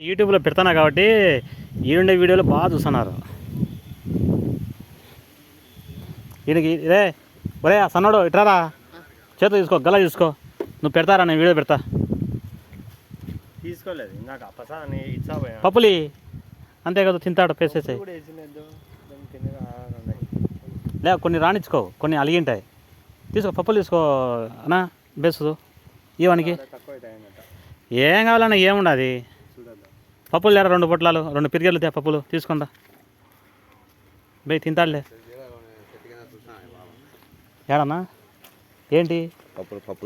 యూట్యూబ్లో పెడతానా కాబట్టి ఈడుండే వీడియోలు బాగా చూస్తున్నారు. ఈయనకి రే ఒరే సన్నోడు ఇట్రారా, చేతులు తీసుకో, గల్ల తీసుకో. నువ్వు పెడతారా, నేను వీడియో పెడతా. తీసుకోలేదు ఇందాక పప్పులి అంతే కదా, తింటాడు పేసేసాయి. లే కొన్ని రాణించుకో, కొన్ని అలిగింటాయి. తీసుకో పప్పులు తీసుకో అన్నా, బేసు ఇవనికి ఏం కావాలన్నా ఏముండదు. పప్పులు లేరా, 2 పొట్లాలు 2 పిరిగెలు తే, పప్పులు తీసుకుందా బే, తింటాడులే. ఏడన్నా ఏంటి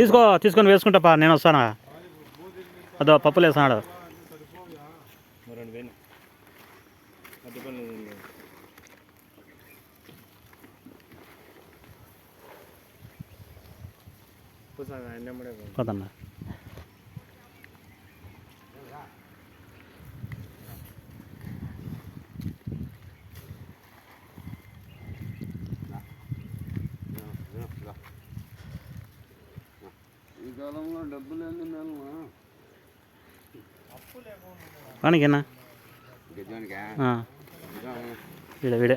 తీసుకో, తీసుకొని వేసుకుంటాపా, నేను వస్తానా. అదో పప్పులు వేస్తున్నాడు. పోతన్నా ఈ కాలంలో డబ్బులు వానికేనా వీడే వీడే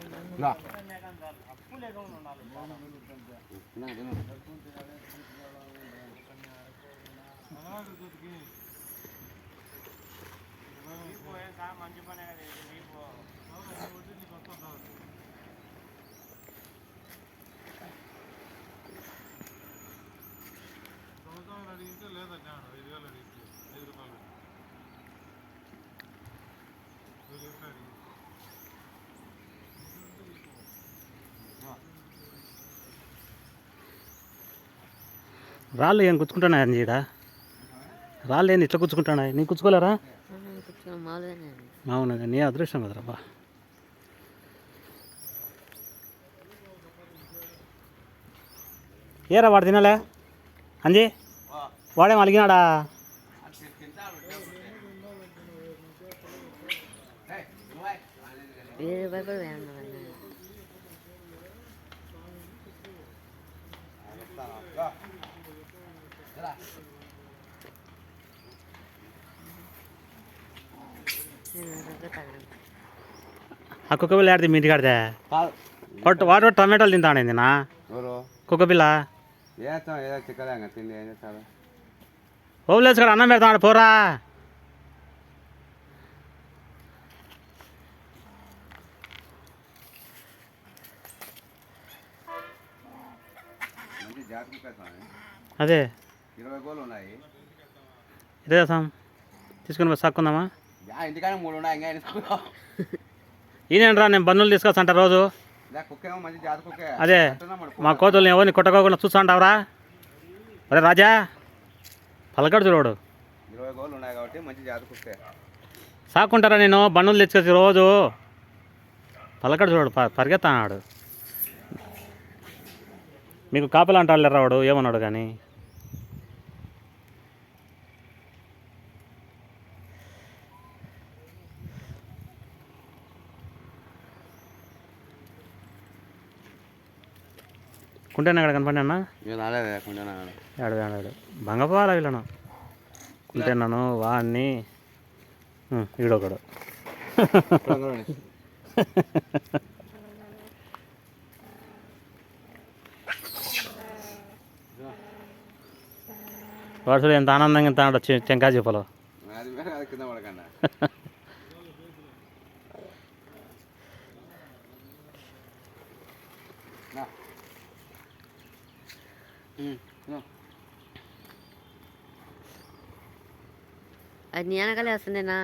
రాళ్ళు ఏం గుచ్చుకుంటున్నాయి అండి? ఈడ రాళ్ళు ఏంది ఇట్లా గుచ్చుకుంటున్నాయి? నీకు గుచ్చుకోలేరా? అవునా, నీ అదృష్టం కదరా బా. ఏరా వాడు తినలే అంజీ, వాడేం అలిగినాడా? ఆ కుక్క పిల్ల ఆడితే మీ ఇంటికి ఆడితే వాడు టమాటాలు తింటాడేంది నా కుక్క పిల్ల? ఓవలేసు కూడా అన్నం పెడతాడు, పోరా. అదే ఇదే చేస్తాం, తీసుకుని పోయి సాక్కుందామా? ఈయనరా, నేను బన్నులు తీసుకొస్తాంట రోజు. అదే మా కోతుల్ని ఎవరిని కొట్టకోకుండా చూస్తాంటావురా? అదే రాజా పలకడు చూడు, సాక్కుంటారా? నేను బన్నులు తెచ్చుకొచ్చి రోజు పలకడు చూడు, పరిగెత్తాడు. మీకు కాపలా అంటాడు లేరా వాడు, ఏమన్నాడు కానీ. కుంటేనా అక్కడ కనపడి అన్న ఆడాడు బంగపోవాలా వీళ్ళను. కుంటేనాను వాడిని ఈడొకడు. వాడు ఎంత ఆనందంగా తిన్నాడు టెంకాయ చెప్పలో. అది నీ వెనకాలే వస్తుందేనా?